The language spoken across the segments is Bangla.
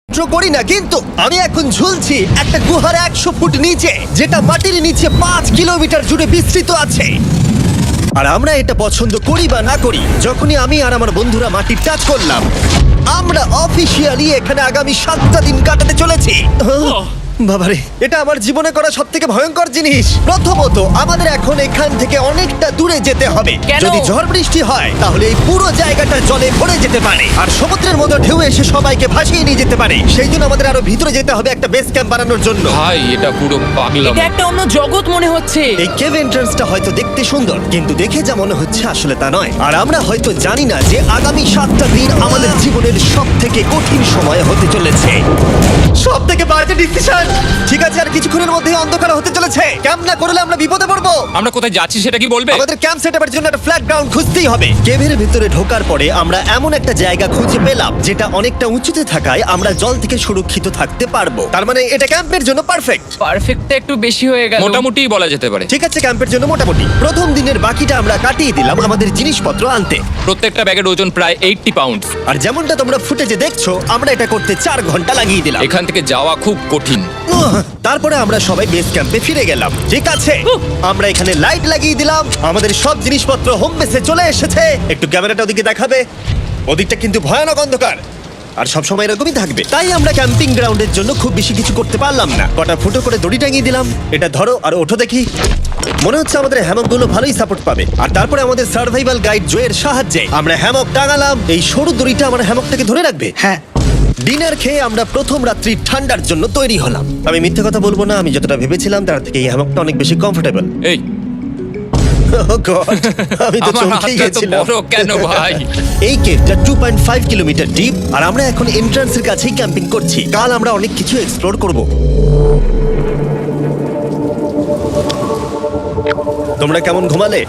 করি না, কিন্তু আমি এখন ঝুলছি একটা গুহার 100 ফুট নিচে, যেটা মাটির নিচে 5 কিলোমিটার জুড়ে বিস্তৃত আছে। আর আমরা এটা পছন্দ করি বা না করি, যখনই আমি আর আমার বন্ধুরা মাটি টাচ করলাম, আমরা অফিসিয়ালি এখানে আগামী 7টা দিন কাটাতে চলেছি। বাবারে, এটা আমার জীবনে করা সব থেকে ভয়ঙ্কর জিনিস। প্রথমত, আমাদের এখন এখান থেকে অনেকটা দূরে যেতে হবে। কেন? যদি ঝড় বৃষ্টি হয় তাহলে এই পুরো জায়গাটা জলে ভরে যেতে পারে, আর সমুদ্রের মতো ঢেউ এসে সবাইকে ভাসিয়ে নিয়ে যেতে পারে। সেই জন্য আমাদের আরো ভিতরে যেতে হবে একটা বেস ক্যাম্প বানানোর জন্য। ভাই এটা পুরো পাগলাম। এটা একটা অন্য জগৎ মনে হচ্ছে। এই কেভ এন্ট্রান্সটা হয়তো দেখতে সুন্দর, কিন্তু দেখে যা মনে হচ্ছে আসলে তা নয়। আর আমরা হয়তো জানি না যে আগামী 7টা দিন আমাদের জীবনের সব থেকে কঠিন সময় হতে চলেছে। সব থেকে বাজে ডিসিশন। ঠিক আছে, আর কিছুক্ষণের মধ্যে অন্ধকার হতে চলেছে। ক্যাম্প না করলে আমরা বিপদে পড়বো। আমরা কোথায় যাচ্ছি সেটা কি বলবে? আমাদের ক্যাম্প সেটআপের জন্য একটা ফ্ল্যাট গ্রাউন্ড খুঁজতেই হবে। কেভের ভিতরে ঢোকার পরে আমরা এমন একটা জায়গা খুঁজে পেলাম যেটা অনেকটা উঁচুতে থাকায় আমরা জল থেকে সুরক্ষিত থাকতে পারবো। তার মানে এটা ক্যাম্পের জন্য পারফেক্ট। পারফেক্টটা একটু বেশি হয়ে গেল। মোটামুটি বলা যেতে পারে। ঠিক আছে, ক্যাম্পের জন্য মোটামুটি। প্রথম দিনের বাকিটা আমরা কাটিয়ে দিলাম আমাদের জিনিসপত্র আনতে। প্রত্যেকটা ব্যাগের ওজন প্রায় 80 পাউন্ড। আর যেমনটা তোমরা ফুটেজে দেখছো, আমরা এটা করতে 4 ঘন্টা লাগিয়ে দিলাম। এখান থেকে যাওয়া খুব কঠিন। তারপরে আমরা সবাই বেস ক্যাম্পে ফিরে গেলাম। ঠিক আছে, আমরা এখানে লাইট লাগিয়ে দিলাম। আমাদের সব জিনিসপত্র হোম বেসে চলে এসেছে। একটু ক্যামেরাটা ওদিকে দেখাবে? ওদিকটা কিন্তু ভয়ানক অন্ধকার, আর সব সময় এরকমই থাকবে। তাই আমরা ক্যাম্পিং গ্রাউন্ডের জন্য খুব বেশি কিছু করতে পারলাম না। কটা ফুটো করে দড়ি টাঙিয়ে দিলাম। এটা ধরো আর ওঠো দেখি। মনে হচ্ছে আমাদের হ্যামকগুলো ভালোই সাপোর্ট পাবে। আর তারপরে আমাদের সার্ভাইভাল গাইড জয়ের সাহায্যে আমরা হ্যামক টাঙালাম। এই সরু দড়িটা আমার হ্যামকটাকে ধরে রাখবে। হ্যাঁ, ডিনার খেয়ে আমরা প্রথম রাত্রি ঠান্ডার জন্য তৈরি হলাম। আমি মিথ্যে কথা বলবো না, আমি যতটা ভেবেছিলাম তার থেকে এই হ্যামকটা অনেক বেশি কমফোর্টেবল। এই আমি তো আমার চমকে হাতটা তো গেছিলাম। বড় কেন ভাই? এই কেভটা 2.5 কিলোমিটার ডিপ, আর আমরা এখন এন্ট্রান্সের কাছেই ক্যাম্পিং করছি। কাল আমরা অনেক কিছু এক্সপ্লোর করব। তোমরা কেমন ঘুমালে?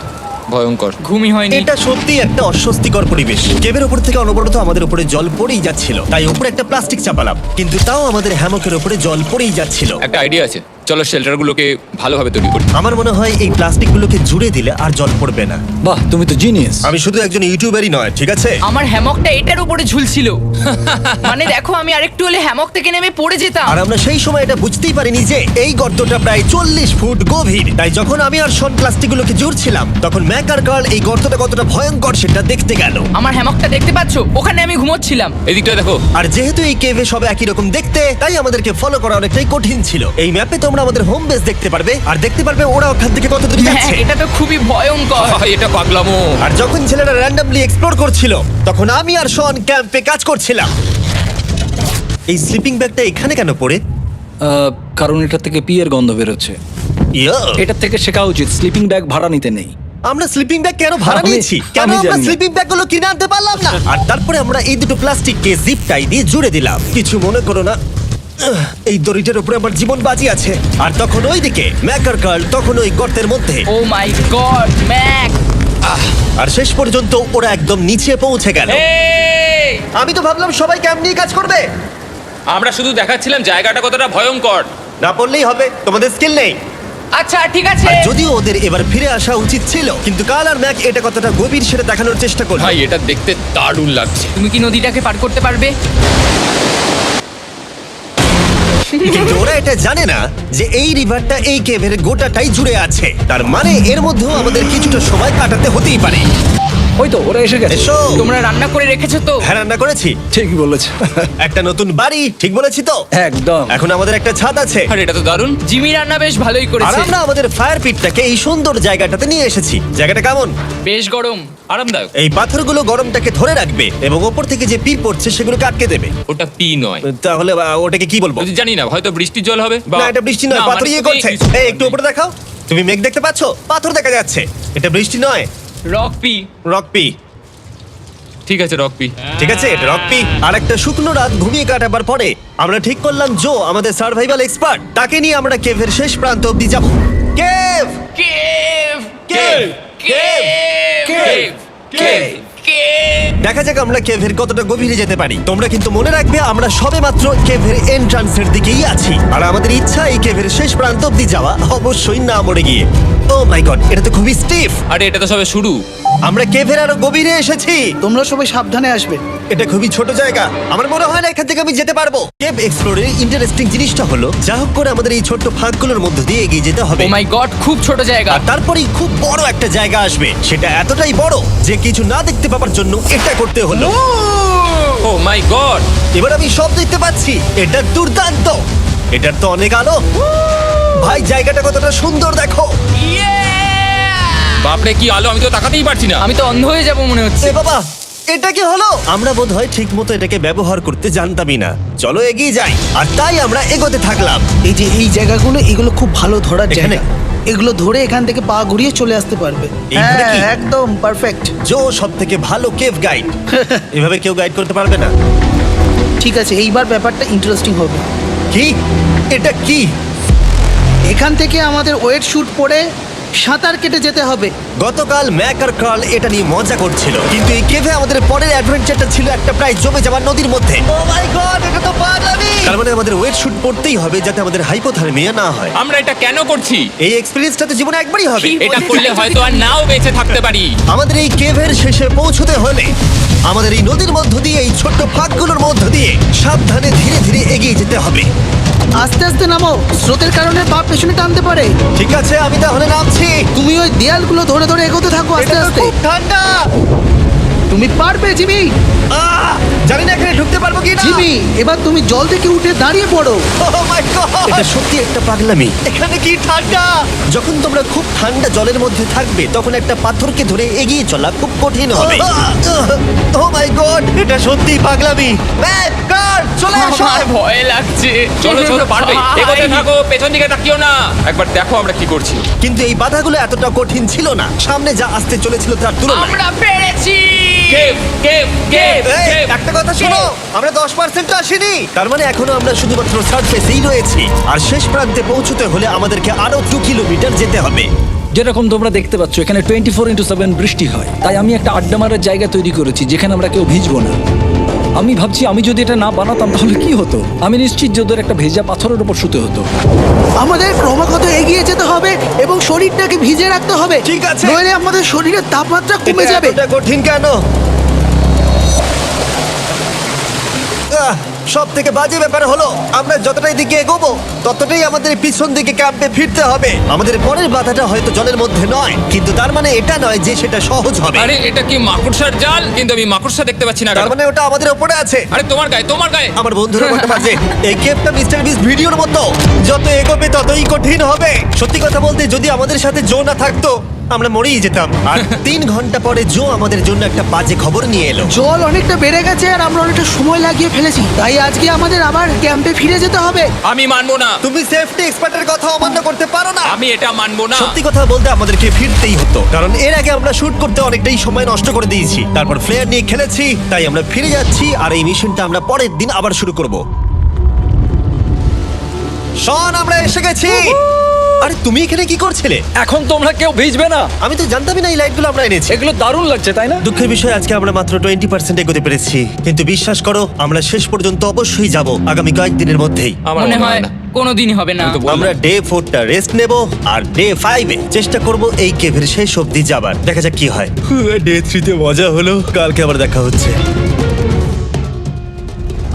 ভয়ঙ্কর। ঘুমই হয়নি। এটা সত্যি একটা অস্বস্তিকর পরিবেশ। কেবের উপর থেকে অনবরত আমাদের উপরে জল পড়েই যাচ্ছিল, তাই উপরে একটা প্লাস্টিক চাপালাম, কিন্তু তাও আমাদের হ্যামকের উপরে জল পড়েই যাচ্ছিল। একটা আইডিয়া আছে, চলো শেল্টারগুলোকে ভালোভাবে তৈরি করি। আমার মনে হয় এই প্লাস্টিকগুলোকে জুড়ে দিলে আর জল পড়বে না। বাহ, তুমি তো জিনিয়াস। আমি শুধু একজন ইউটিউবারই নয়, ঠিক আছে? আমার হ্যামকটা এটার উপরে ঝুলছিল। মানে দেখো, আমি আরেকটু হলে হ্যামক থেকে নেমে পড়ে যেতাম। আর আমরা সেই সময় এটা বুঝতেই পারিনি যে এই গর্তটা প্রায় 40 ফুট গভীর। তাই যখন আমি আর শন প্লাস্টিকগুলোকে জুড়ছিলাম, তখন ম্যাক আর কার্ল এই গর্তটা কতটা ভয়ঙ্কর সেটা দেখতে গেল। আমার হ্যামকটা দেখতে পাচ্ছো? ওখানে আমি ঘুমোচ্ছিলাম। এদিকটা দেখো। আর যেহেতু এই কেভে সব একই রকম দেখতে, তাই আমাদেরকে ফলো করা অনেকটাই কঠিন ছিল। এই ম্যাপে তোমরা আমাদের হোম বেস দেখতে পারবে, আর দেখতে পারবে ওরা ওখান থেকে কত দূর হ্যাঁ, যাচ্ছে। এটা তো খুবই ভয়ঙ্কর। ভাই এটা পাগলামো। আর যখন ছেলেরা র্যান্ডমলি এক্সপ্লোর করছিল, তখন আমি আর শন ক্যাম্পে কাজ করছিলাম। এই স্লিপিং ব্যাগটা এখানে কেন পড়ে? কারণ এটা থেকে পিয়ের গন্ধ বেরোচ্ছে। ইয়া! এটা থেকে শেখা উচিত স্লিপিং ব্যাগ ভাড়া নিতে নেই। আমরা স্লিপিং ব্যাগ কেন ভাড়া আমি- নিয়েছি? কেন আমি আমরা জানি না। স্লিপিং ব্যাগগুলো কিনে আনতে পারলাম না? আর তারপরে আমরা এই দুটো প্লাস্টিককে জিপ টাই দিয়ে জুড়ে দিলাম। কিছু মনে করো না, এই দড়িটার উপরে আমার জীবন বাজি আছে। আর তখন ওইদিকে ম্যাকার কার্ল তখন ওই গর্তের মধ্যে। ও মাই গড, ম্যাক! আর শেষ পর্যন্ত ওরা একদম নিচে পৌঁছে গেল। এই! আমি তো ভাবলাম সবাই ক্যাম্প নিয়ে কাজ করবে। আমরা শুধু দেখাচ্ছিলাম জায়গাটা কতটা ভয়ঙ্কর। না পড়লেই হবে, তোমাদের স্কিল নেই। আচ্ছা ঠিক আছে। আর যদিও ওদের এবার ফিরে আসা উচিত ছিল, কিন্তু কাল আর ম্যাক এটা কতটা গভীর সেটা দেখানোর চেষ্টা করলো। ভাই এটা দেখতে দারুণ লাগছে। তুমি কি নদীটাকে পার করতে পারবে? কিন্তু ওরা এটা জানে না যে এই রিভারটা এই কেভের গোটাটাই জুড়ে আছে। তার মানে এর মধ্যেও আমাদের কিছুটা সময় কাটাতে হতেই পারে। ওই তো ওরা এসে গেছে। এসো। তোমরা রান্না করে রেখেছো তো? হ্যাঁ, রান্না করেছি। ঠিক বলেছে। একটা নতুন বাড়ি, ঠিক বলেছি তো? একদম। এখন আমাদের একটা ছাদ আছে। আর এটা তো দারুণ। জিমি রান্না বেশ ভালোই আর করেছে। আমরা আমাদের ফায়ার পিটটাকে এই সুন্দর জায়গাটাতে নিয়ে এসেছি। জায়গাটা কেমন? বেশ গরম। আরামদায়ক। এই পাথরগুলো গরমটাকে ধরে রাখবে এবং ওপর থেকে যে পি পড়ছে সেগুলোকে আটকে দেবে। ওটা পি নয়। তাহলে ওটাকে কি বলবো? যদি জানি না, হয়তো বৃষ্টির জল হবে বা না, এটা বৃষ্টি নয়, না, পাথর মানে ইয়ে তুমি করছে। এই একটু উপরে দেখাও। তুমি মেঘ দেখতে পাচ্ছো? পাথর দেখা যাচ্ছে। এটা বৃষ্টি নয়, রক পি। Rock P. ঠিক আছে রক পি। ঠিক আছে, এটা রক পি। আর একটা শুকনো রাত ঘুমিয়ে কাটাবার পরে আমরা ঠিক করলাম জো আমাদের সার্ভাইভাল এক্সপার্ট, তাকে নিয়ে আমরা কেভের শেষ প্রান্ত অব্দি যাব। Cave! Cave! Cave! Cave! Cave! Cave! Cave! দেখা যাক আমরা কেভের কতটা গভীরে যেতে পারি। তোমরা কিন্তু মনে রাখবে আমরা সবেমাত্র কেভের এন্ট্রান্সের দিকেই আছি, আর আমাদের ইচ্ছা এই কেভের শেষ প্রান্ত অব্দি যাওয়া, অবশ্যই না মরে গিয়ে। ও মাই গড, এটা তো খুবই স্টিফ। আরে এটা তো সবে শুরু। আমরা কেভের আরো গভীরে এসেছি। তোমরা সবাই সাবধানে আসবে। এটা খুবই ছোট জায়গা, আমার মনে হয় না এখান থেকে আমি যেতে পারবো। কেভ এক্সপ্লোরের ইন্টারেস্টিং জিনিসটা হলো যা হোক করে আমাদের এই ছোট্ট ফাঁকগুলোর মধ্যে দিয়ে এগিয়ে যেতে হবে। ও মাই গড, খুব ছোট জায়গা। আর তারপরেই খুব বড় একটা জায়গা আসবে, সেটা এতটাই বড় যে কিছু না দেখতে পাওয়ার জন্য এটা করতে হলো। ও মাই গড! এবার আমি সব দেখতে পাচ্ছি, এটা দুর্দান্ত। এটার তো অনেক আলো। ভাই জায়গাটা কতটা সুন্দর দেখো। বাপরে কি আলো, আমি তো তাকাতেই পারছি না। আমি তো অন্ধ হয়ে যাব মনে হচ্ছে। এ বাবা, এটা কি হলো? আমরা বোধহয় ঠিক মতো এটাকে ব্যবহার করতে জানতামই না। চলো এগিয়ে যাই। আর তাই আমরা এগোতে থাকলাম। এই যে এই জায়গাগুলো, এগুলো খুব ভালো ধরার এখানে? জায়গা। এগুলো ধরে এখান থেকে পা ঘুরিয়ে চলে আসতে পারবে। এইখানে কি? হ্যাঁ, একদম পারফেক্ট। জো সব থেকে ভালো কেভ গাইড। এভাবে কেউ গাইড করতে পারবে না। ঠিক আছে, এইবার ব্যাপারটা ইন্টারেস্টিং হবে। কি? এটা কি? এখান থেকে আমাদের ওয়েট শুট পরে সাঁতার কেটে যেতে হবে। গতকাল ম্যাক আর কার্ল এটা নিয়ে মজা করছিল, কিন্তু এই কেভে আমাদের পরের অ্যাডভেঞ্চারটা ছিল একটা প্রায় জমে যাওয়া নদীর মধ্যে। ও মাই গড, এটা তো পাগলামি! তার মানে আমাদের ওয়েট শুট পড়তেই হবে যাতে আমাদের হাইপোথার্মিয়া না হয়। আমরা এটা কেন করছি? এই এক্সপেরিয়েন্সটা তো জীবনে একবারই হবে। কি? এটা করলে হয়তো আর নাও বেঁচে থাকতে পারি। আমাদের এই কেভের শেষে পৌঁছতে হলে আমাদের এই নদীর মধ্য দিয়ে, এই ছোট্ট ফাঁকগুলোর মধ্য দিয়ে সাবধানে ধীরে ধীরে এগিয়ে যেতে হবে। আস্তে আস্তে নামো, স্রোতের কারণে পা পেছনে টানতে পারে। ঠিক আছে, আমি তাহলে নামছি। তুমি ওই দেয়ালগুলো ধরে ধরে এগোতে থাকো আস্তে এটা তো আস্তে। খুব ঠান্ডা। তুমি পারবে জিমি। জানি না এখানে ঢুকতে পারবো কি না। জিমি, এবার তুমি জল থেকে উঠে দাঁড়িয়ে পড়ো। এটা সত্যি একটা পাগলামি। এখানে কি ঠান্ডা! যখন তোমরা খুব ঠান্ডা জলের মধ্যে থাকবে তখন একটা পাথরকে ধরে এগিয়ে চলা খুব কঠিন হবে। ও মাই গড, এটা সত্যি পাগলামি। ম্যাক, কার, চলে আসো। আমার ভয় লাগছে। চলো চলো, পারবে। ভাই। এগোতে থাকো, পেছন দিকে তাকিও না। একবার দেখো আমরা কি করছি। কিন্তু এই বাধাগুলো এতটা কঠিন ছিল না সামনে যা আসতে চলেছিল তার তুলনায়। আমরা পেরেছি। কেভ কেভ কেভ এই, কেভ। একটা কথা শোনো, আমরা 10% আসিনি। তার মানে এখনো আমরা শুধুমাত্র সার্ফেসেই রয়েছি, আর শেষ প্রান্তে পৌঁছতে হলে আমাদেরকে আরো 2 কিলোমিটার যেতে হবে। যেরকম তোমরা দেখতে পাচ্ছ এখানে 24/7 বৃষ্টি হয়, তাই আমি একটা আড্ডা মারার জায়গা তৈরি করেছি যেখানে আমরা কেউ ভিজবো না। আমি ভাবছি আমি যদি এটা না বানাতাম তাহলে কি হতো। আমি নিশ্চিত যে ওদের একটা ভেজা পাথরের উপর শুতে হতো। আমাদের ক্রমাগত এগিয়ে যেতে হবে এবং শরীরটাকে ভিজে রাখতে হবে। ঠিক আছে। নইলে আমাদের শরীরের তাপমাত্রা কমে এটা যাবে। এতটা কঠিন কেন? সব থেকে বাজে ব্যাপার হলো আমরা যতটাই দিকে এগোবো ততটাই আমাদের পিছন দিকে ক্যাম্পে ফিরতে হবে। আমাদের পরের বাধাটা হয়তো জলের মধ্যে নয়, কিন্তু তার মানে এটা নয় যে সেটা সহজ হবে। আরে এটা কি মাকড়সার জাল? কিন্তু আমি মাকড়সা দেখতে পাচ্ছি না। তার মানে ওটা আমাদের উপরে আছে। আরে তোমার গায়ে, তোমার গায়ে। আমার বন্ধুরা বলতে পারছে এই কেপটা মিস্টার বিস ভিডিওর মতো, যত এগোবে ততই কঠিন হবে। সত্যি কথা বলতে যদি আমাদের সাথে জো না থাকতো আমরা মরেই যেতাম। আর 3 ঘন্টা পরে জো আমাদের জন্য একটা বাজে খবর নিয়ে এলো। জল অনেকটা বেড়ে গেছে আর আমরা অনেকটা সময় লাগিয়ে ফেলেছি, তাই আজকে আমাদের আবার ক্যাম্পে ফিরে যেতে হবে। আমি মানবো না। তুমি সেফটি এক্সপার্টের কথা অমান্য করতে পারো না। আমি এটা মানবো না। সত্যি কথা বলতে আমাদেরকে ফিরতেই হতো, কারণ এর আগে আমরা শুট করতে অনেকটাই সময় নষ্ট করে দিয়েছি। তারপর ফ্লেয়ার নিয়ে খেলেছি, তাই আমরা ফিরে যাচ্ছি আর এই মিশনটা আমরা পরের দিন আবার শুরু করব। শন, আমরা এসে গেছি। আরে তুমি এখানে কি করছিলে? এখন তোমরা কেউ ভিজবে না। আমি তো জানতামই না এই লাইটগুলো আমরা এনেছি। এগুলো দারুণ লাগছে তাই না? দুঃখের বিষয় আজকে আমরা মাত্র 20% এগোতে পেরেছি, কিন্তু বিশ্বাস করো আমরা শেষ পর্যন্ত অবশ্যই যাব আগামী কয়েকদিনের মধ্যেই। আমার মনে হয় না। কোনোদিনই হবে না। আমি তো বললাম। আমরা ডে 4টা রেস্ট নেব আর ডে 5 এ চেষ্টা করব এই কেভের শেষ অবধি যাবার। দেখা যাক কি হয়। ডে 3 তে মজা হলো, কালকে আবার দেখা হচ্ছে।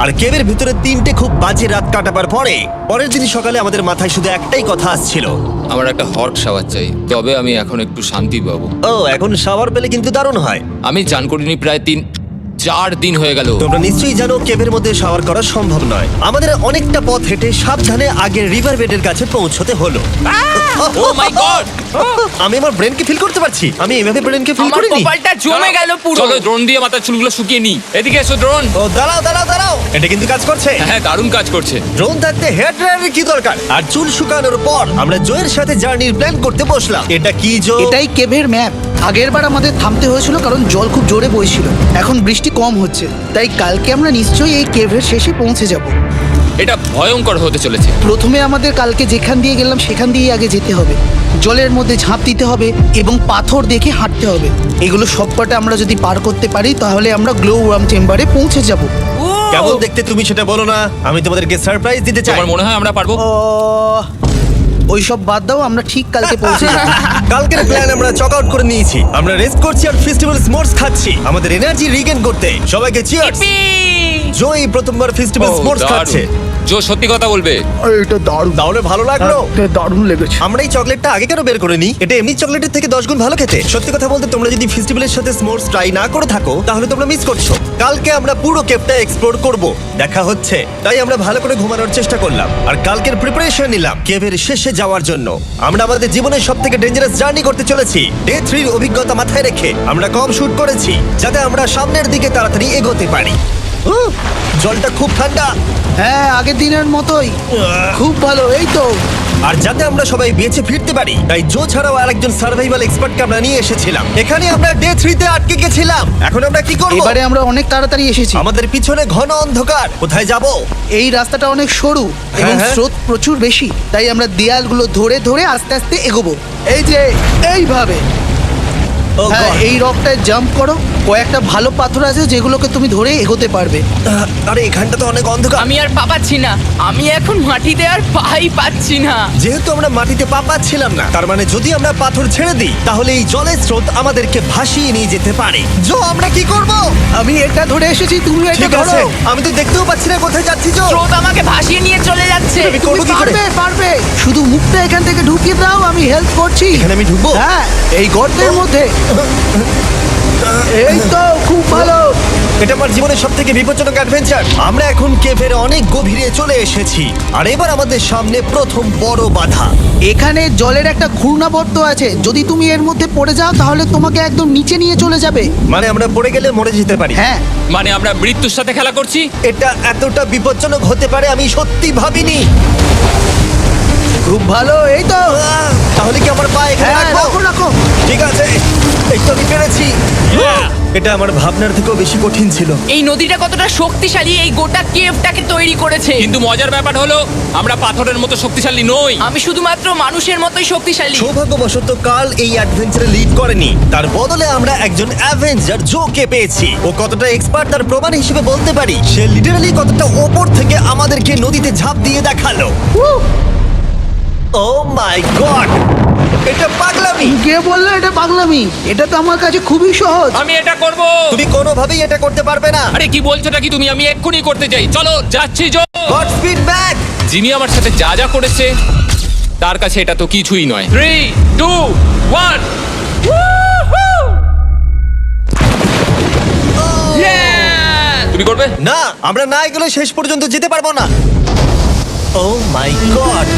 আর কেভের ভিতরে 3টে খুব বাজে রাত কাটাবার পরে পরের দিন সকালে আমাদের মাথায় শুধু একটাই কথা আসছিল। আমার একটা হট শাওয়ার চাই, তবে আমি এখন একটু শান্তি পাবো। ও, এখন শাওয়ার পেলে কিন্তু দারুণ হয়। আমি চান করিনি প্রায় 3-4 দিন হয়ে গেল। তোমরা নিশ্চয়ই জানো কেভের মধ্যে শাওয়ার করা সম্ভব নয়। আমাদের অনেকটা পথ হেঁটে সাবধানে আগের রিভার বেডের কাছে পৌঁছতে হলো। ও মাই গড! আমি আমার ব্রেনকে ফিল করতে পারছি। আমি এভাবে ব্রেনকে ফিল আমার করিনি। কপালটা জমে গেল পুরো। চলো ড্রোন দিয়ে মাথার চুলগুলো শুকিয়ে নি। এদিকে এসো ড্রোন। ও দাঁড়াও দাঁড়াও দাঁড়াও, এটা কিন্তু কাজ করছে। হ্যাঁ, দারুণ কাজ করছে। ড্রোন থাকতে হেয়ার ড্রায়ারের কি দরকার? আর চুল শুকানোর পর আমরা জোয়ের সাথে জার্নির প্ল্যান করতে বসলাম। এটা কি জো? এটাই কেভের ম্যাপ। আগেরবার আমাদের থামতে হয়েছিল কারণ জল খুব জোরে বইছিল। এখন বৃষ্টি কম হচ্ছে, তাই কালকে আমরা নিশ্চয়ই এই কেভের শেষে পৌঁছে যাব। এটা ভয়ঙ্কর হতে চলেছে। প্রথমে আমাদের কালকে যেখান দিয়ে গেলাম সেখান দিয়ে আগে যেতে হবে। জলের মধ্যে ঝাঁপ দিতে হবে এবং পাথর দেখে হাঁটতে হবে। এগুলো সবকটা আমরা যদি পার করতে পারি তাহলে আমরা গ্লো ওয়ার্ম চেম্বারে পৌঁছে যাব। কেমন দেখতে তুমি সেটা বলো না, আমি তোমাদেরকে সারপ্রাইজ দিতে চাই। তোমার মনে হয় আমরা পারবো? ও ওইসব বাদ দাও, আমরা ঠিক কালকে পৌঁছে যাবো। কালকের প্ল্যান আমরা চক আউট করে নিয়েছি। আমরা রেস্ট করছি আর ফেস্টিভ্যাল স্মোর্স খাচ্ছি আমাদের এনার্জি রিগেন করতে। সবাইকে চিয়ার্স। Yippee! জো এই প্রথমবার ফেস্টিভ্যাল ও, স্মোর্স দারুণ। খাচ্ছে। জো সত্যি কথা বলবে। এটা দারুণ, তাহলে ভালো লাগলো? দারুণ লেগেছে। আমরা এই চকলেটটা আগে কেন বের করে নি? এটা এমনি চকলেটের থেকে 10 গুণ ভালো খেতে। সত্যি কথা বলতে তোমরা যদি ফেস্টিভ্যালের সাথে স্মোর্স ট্রাই না করে থাকো তাহলে তোমরা মিস করছো। কালকে আমরা পুরো কেপটা এক্সপ্লোর করব, দেখা হচ্ছে। তাই আমরা ভালো করে ঘুমানোর চেষ্টা করলাম আর কালকের প্রিপারেশন নিলাম কেভের শেষে যাওয়ার জন্য। আমরা আমাদের জীবনের সবথেকে ডেঞ্জারাস জার্নি করতে চলেছি। ডে 3 এর অভিজ্ঞতা মাথায় রেখে আমরা কম শুট করেছি যাতে আমরা সামনের দিকে তাড়াতাড়ি এগোতে পারি। জলটা খুব ঠান্ডা হ্যাঁ, আগের দিনের মতোই খুব ভালো। এই তো আর যাতে আমরা সবাই বেঁচে ফিরতে পারি তাই জো ছাড়াও আরেকজন সার্ভাইভাল এক্সপার্টকে আমরা নিয়ে এসেছিলাম। এখানে আমরা ডে 3 তে আটকে গেছিলাম। এখন আমরা কি করব? এবারে আমরা অনেক তাড়াতাড়ি এসেছি। আমাদের পিছনে ঘন অন্ধকার, কোথায় যাব? এই রাস্তাটা অনেক সরু এবং হ্যাঁ। স্রোত প্রচুর বেশি, তাই আমরা দেয়ালগুলো ধরে ধরে আস্তে আস্তে এগোবো। এই যে এইভাবে। Oh হ্যাঁ, God! এই রকটায় জাম্প করো। কয়েকটা ভালো পাথর আছে যেগুলোকে তুমি ধরে এগোতে পারবে। আরে এখানটা তো অনেক অন্ধকার। আমি আর পা পাচ্ছি না, আমি এখন মাটিতে আর পাই পাচ্ছি না। যেহেতু আমরা মাটিতে পা পাচ্ছিলাম না, তার মানে যদি আমরা পাথর ছেড়ে দিই তাহলে এই জলের স্রোত আমাদেরকে ভাসিয়ে নিয়ে যেতে পারে। জো, আমরা কি করব? আমি এটা ধরে এসেছি, তুমি এটা ঠিক আছে, ধরো। আমি তো দেখতেও পাচ্ছি না কোথায় যাচ্ছি। জো, স্রোত আমাকে ভাসিয়ে নিয়ে চলে যাচ্ছে। আমি তুমি করবো কি করে? পারবে, পারবে। শুধু মুখটা এখান থেকে ঢুকিয়ে দাও, আমি হেল্প করছি। এখানে আমি ঢুকবো? হ্যাঁ, এই গর্তের মধ্যে। এই তো খুব ভালো। এটা আমার জীবনের সবথেকে বিপজ্জনক অ্যাডভেঞ্চার। আমরা এখন কেভের অনেক গভীরে চলে এসেছি আর এবার আমাদের সামনে প্রথম বড় বাধা। এখানে জলের একটা ঘূর্ণাবর্ত আছে, যদি তুমি এর মধ্যে পড়ে যাও তাহলে তোমাকে একদম নিচে নিয়ে চলে যাবে। মানে আমরা পড়ে গেলে মরে যেতে পারি। হ্যাঁ, মানে আমরা মৃত্যুর সাথে খেলা করছি। এটা এতটা বিপজ্জনক হতে পারে আমি সত্যি ভাবিনি। খুব ভালো। এই তো। তাহলে কি আমার পা এখানে হ্যাঁ, রাখবো? রাখো রাখো। ঠিক আছে, এই তো আমি পেরেছি। এটা আমার ভাবনার থেকেও বেশি কঠিন ছিল। এই নদীটা কতটা শক্তিশালী এই গোটা কেভটাকে তৈরি করেছে। কিন্তু মজার ব্যাপার হলো আমরা পাথরের মতো শক্তিশালী নই। আমি শুধুমাত্র মানুষের মতোই শক্তিশালী। সৌভাগ্যবশত কাল এই অ্যাডভেঞ্চারে লিড করেনি, তার বদলে আমরা একজন অ্যাভেঞ্জার জোকে পেয়েছি। ও কতটা এক্সপার্ট তার প্রমাণ হিসেবে বলতে পারি। সে লিটারালি কতটা ওপর থেকে আমাদেরকে নদীতে ঝাঁপ দিয়ে দেখালো। ও মাই গড, এটা পাগলামি। কে বললো এটা পাগলামি? এটা তো আমার কাছে খুবই সহজ। আমি এটা করব। তুমি কোনোভাবেই এটা করতে পারবে না। আরে কি বলছোটা কি তুমি? আমি এক্ষুনি করতে চাই। চলো যাচ্ছি Joe. God speed back. Jimmy আমার সাথে যা যা করেছে তার কাছে এটা তো কিছুই নয়। 3, 2, 1। তুমি করবে? না, আমরা না এগুলো শেষ পর্যন্ত যেতে পারবো না। ও মাই গড,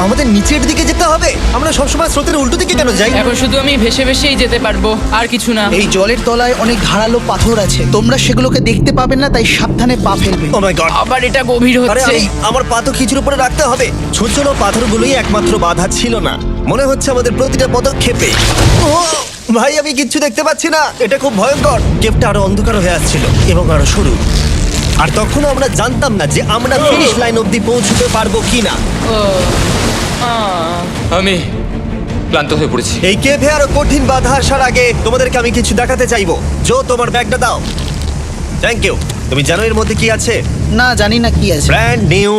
আমাদের নিচের দিকে যেতে হবে। আমরা সবসময় স্রোতের উল্টো দিকে কেন যাই? এখন শুধু আমি ভেসে ভেসেই যেতে পারবো, আর কিছু না। এই জলের তলায় অনেক ধারালো পাথর আছে, তোমরা সেগুলোকে দেখতে পাবে না, তাই সাবধানে পা ফেলবে। ও মাই গড, আবার এটা গভীর আরে হচ্ছে। আমার পা তো খিচুর উপরে রাখতে হবে। ছোট ছোট পাথরগুলোই একমাত্র বাধা ছিল না, মনে হচ্ছে আমাদের প্রতিটা পদক্ষেপে। ও ভাই, আমি কিচ্ছু দেখতে পাচ্ছি না। এটা খুব ভয়ঙ্কর। কেপটা আরো অন্ধকার হয়ে আসছিল এবং আরো সরু। আর তখন আমরা জানতাম না যে আমরা ফিনিশ লাইন অবধি পৌঁছতে পারবো কিনা। আমি ক্লান্ত হয়ে পড়েছি। এই কেভে আরো কঠিন বাধা আসার আগে তোমাদেরকে আমি কিছু দেখাতে চাইবো। জো, তোমার ব্যাগটা দাও। Thank you. তুমি জানো এর মধ্যে কি আছে? না, জানি না কি আছে। Brand new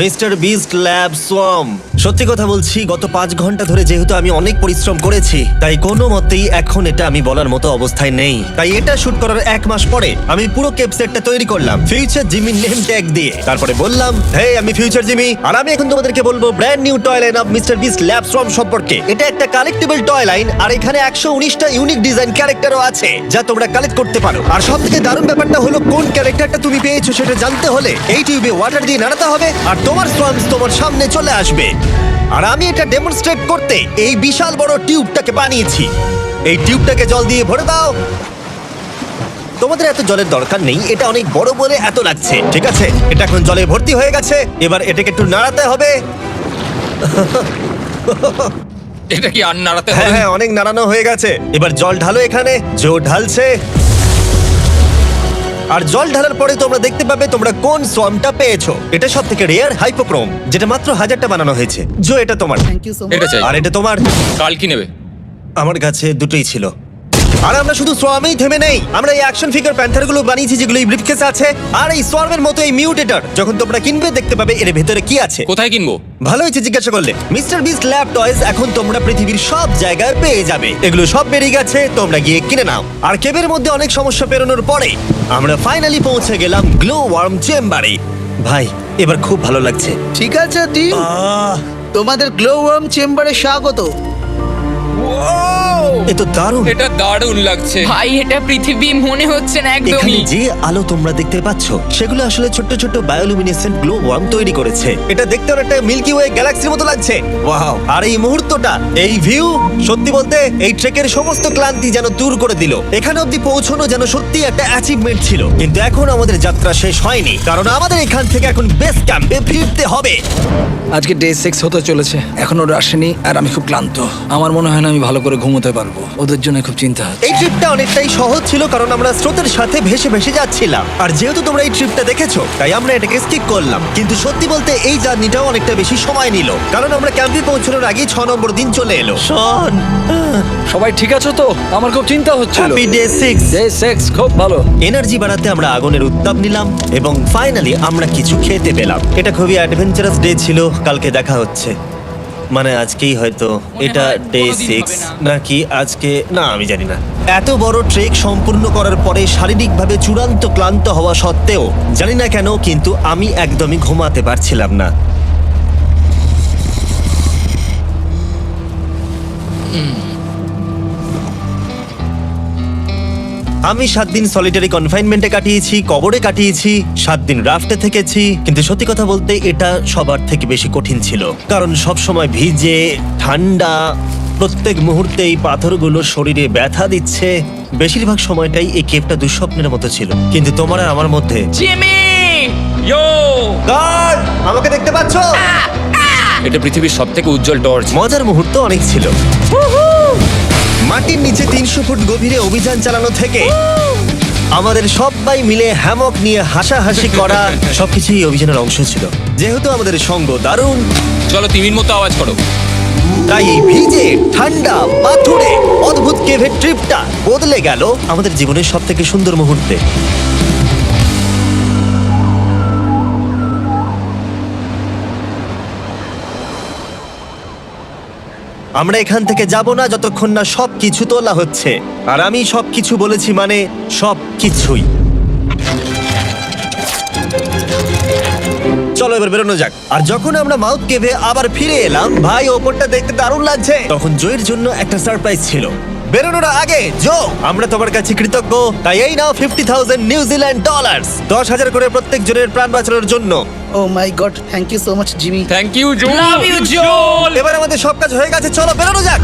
mister beast lab swamp. সত্যি কথা বলছি, গত 5 ঘন্টা ধরে যেহেতু আমি অনেক পরিশ্রম করেছি, তাই কোনো মতেই এখন এটা আমি বলার মতো অবস্থায় নেই। তাই এটা শুট করার 1 মাস পরে আমি পুরো কেপ সেটটা তৈরি করলাম ফিউচার জিমি নেম ট্যাগ দিয়ে। তারপরে বললাম, হে, আমি ফিউচার জিমি, আর আমি এখন তোমাদেরকে বলবো brand new toy line of mister beast lab swamp সম্পর্কে। এটা একটা কালেক্টিবল টয় লাইন, আর এখানে 119টা ইউনিক ডিজাইন ক্যারেক্টারও আছে যা তোমরা কালেক্ট করতে পারো। আর সবথেকে দারুণ ব্যাপারটা হলো, কোন ক্যারেক্টারটা তুমি পেয়েছো সেটা জানতে হলে এই টিউবে ওয়াটার দিয়ে নাড়াতে হবে আর তোমার সোয়ামস তোমার সামনে চলে আসবে। আর আমি এটা ডেমনস্ট্রেট করতে এই বিশাল বড় টিউবটাকে বানিয়েছি। এই টিউবটাকে জল দিয়ে ভরে দাও। তোমাদের এত জলের দরকার নেই, এটা অনেক বড় বলে এত লাগছে। ঠিক আছে, এটা এখন জলে ভর্তি হয়ে গেছে। এবার এটাকে একটু নাড়াতে হবে। এটা কি আর নাড়াতে হ্যাঁ হবে? হ্যাঁ, অনেক নাড়ানো হয়ে গেছে। এবার জল ঢালো এখানে। জো ঢালছে। আর জল ঢালার পরে তোমরা দেখতে পাবে তোমরা কোন সোয়ামটা পেয়েছো। এটা সব থেকে রেয়ার হাইপোক্রোম, যেটা মাত্র 1000টা বানানো হয়েছে। জো, এটা তোমার। Thank you so much. এটা চাই। আর এটা তোমার। কাল কি নেবে? আমার কাছে দুটোই ছিল। আর আমরা শুধু সোয়ামেই থেমে নেই, আমরা এই অ্যাকশন ফিগার প্যান্থারগুলো বানিয়েছি যেগুলো এই ব্রিফকেসে আছে। আর এই সোয়ার্মের মতো এই মিউটেটর যখন তোমরা কিনবে দেখতে পাবে এর ভেতরে কি আছে। কোথায় কিনবো? ভালো হয়েছে জিজ্ঞাসা করলে। মিস্টার বিস্ট ল্যাব টয়েস এখন তোমরা পৃথিবীর সব জায়গায় পেয়ে যাবে। এগুলো সব বেরিয়ে গেছে, তোমরা গিয়ে কিনে নাও। আর কেবের মধ্যে অনেক সমস্যা পেরোনোর পরে আমরা ফাইনালি পৌঁছে গেলাম গ্লো ওয়ার্ম চেম্বারে। ভাই এবার খুব ভালো লাগছে। ঠিক আছে টিম, তোমাদের গ্লো ওয়ার্ম চেম্বারে স্বাগত। এ তো দারুণ। এটা দারুণ লাগছে। ভাই এটা পৃথিবী মনে হচ্ছে না এখানে একদমই। যে আলো তোমরা দেখতে পাচ্ছ সেগুলো আসলে ছোট্ট ছোট্ট বায়োলুমিনেসেন্ট গ্লো ওয়ার্ম তৈরি করেছে। এটা দেখতে অনেকটা মিল্কি ওয়ে গ্যালাক্সির মতো লাগছে। ওয়াও! আর এই মুহূর্তটা, এই ভিউ, সত্যি বলতে এই ট্রেকের সমস্ত ক্লান্তি যেন দূর করে দিল। এখানে অবধি পৌঁছানো যেন সত্যি একটা অ্যাচিভমেন্ট ছিল। কিন্তু এখন আমাদের যাত্রা শেষ হয়নি, কারণ আমাদের এখান থেকে এখন বেস ক্যাম্পে ফিরতে হবে। আজকে ডে 6 হতে চলেছে, এখনো ওরা আসেনি আর আমি খুব ক্লান্ত। আমার মনে হয় না আমি ভালো করে ঘুমোতে পারবো, ওদের জন্য খুব চিন্তা হচ্ছে। এই ট্রিপটা অনেকটাই সহজ ছিল কারণ আমরা স্রোতের সাথে ভেসে ভেসে যাচ্ছিলাম। আর যেহেতু তোমরা এই ট্রিপটা দেখেছো তাই আমরা এটাকে স্কিপ করলাম। কিন্তু সত্যি বলতে এই জার্নিটাও অনেকটা বেশি সময় নিল, কারণ আমরা ক্যাম্পে পৌঁছানোর আগেই 6 নম্বর দিন চলে এলো। শন, সবাই ঠিক আছো তো? আমার খুব চিন্তা হচ্ছিল। Happy day 6। ডে 6 খুব ভালো। এনার্জি বাড়াতে আমরা আগুনের উত্তাপ নিলাম এবং ফাইনালি আমরা কিছু খেতে পেলাম। এটা খুবই অ্যাডভেঞ্চারাস ডে ছিল। কালকে দেখা হচ্ছে, মানে আজকেই হয়তো। এটা হয় ডে কোনোদিন 6 হবে না। নাকি আজকে, না আমি জানি না। এত বড় ট্রেক সম্পূর্ণ করার পরে শারীরিকভাবে চূড়ান্ত ক্লান্ত হওয়া সত্ত্বেও জানি না কেন কিন্তু আমি একদমই ঘুমাতে পারছিলাম না। আমি 7 দিন সলিটারি কনফাইনমেন্টে কাটিয়েছি, কবরে কাটিয়েছি, 7 দিন রাফটে থেকেছি। কিন্তু সত্যি কথা বলতে এটা সবার থেকে বেশি কঠিন ছিল, কারণ সব সময় ভিজে, ঠান্ডা, প্রত্যেক মুহূর্তে এই পাথরগুলো শরীরে ব্যথা দিচ্ছে। বেশিরভাগ সময়টাই এই কেভটা দুঃস্বপ্নের মতো ছিল। কিন্তু তোমার আর আমার মধ্যে জিমি! ইয়ো! গার্ড, আমাকে দেখতে পাচ্ছো? এটা পৃথিবীর সবথেকে উজ্জ্বল টর্চ। মজার মুহূর্ত অনেক ছিল। মাটির নিচে 300 ফুট গভীরে অভিযান চালানো থেকে আমাদের সবাই মিলে হ্যামক নিয়ে হাসাহাসি করা সবকিছুই অভিযানের অংশ ছিল। যেহেতু আমাদের সঙ্গ দারুণ, চলো তিমির মতো আওয়াজ করো। তাই এই ভিজে, ঠান্ডা, পাথুরে অদ্ভুত কেভের ট্রিপটা বদলে গেল আমাদের জীবনের সব থেকে সুন্দর মুহূর্তে। আমরা এখান থেকে যাব না যতক্ষণ না সবকিছু তোলা হচ্ছে। আর আমি সবকিছু বলেছি মানে সবকিছুই। চলো এবার বেরোনো যাক। আর যখন আমরা মাউথ কেভে আবার ফিরে এলাম, ভাই ওপরটা দেখতে দারুণ লাগছে। তখন জয়ের জন্য একটা সারপ্রাইজ ছিল। বেরোনোর আগে জো, আমরা তোমার কাছে কৃতজ্ঞ। তাই এই নাও $50,000 নিউজিল্যান্ড ডলার্স, 10,000 করে প্রত্যেক জনের প্রাণ বাঁচানোর জন্য। Oh my God, thank you so much Jimmy. Thank you Joe. Love you, Joel! এবার আমাদের সব কাজ হয়ে গেছে, চলো বেরোনো যাক।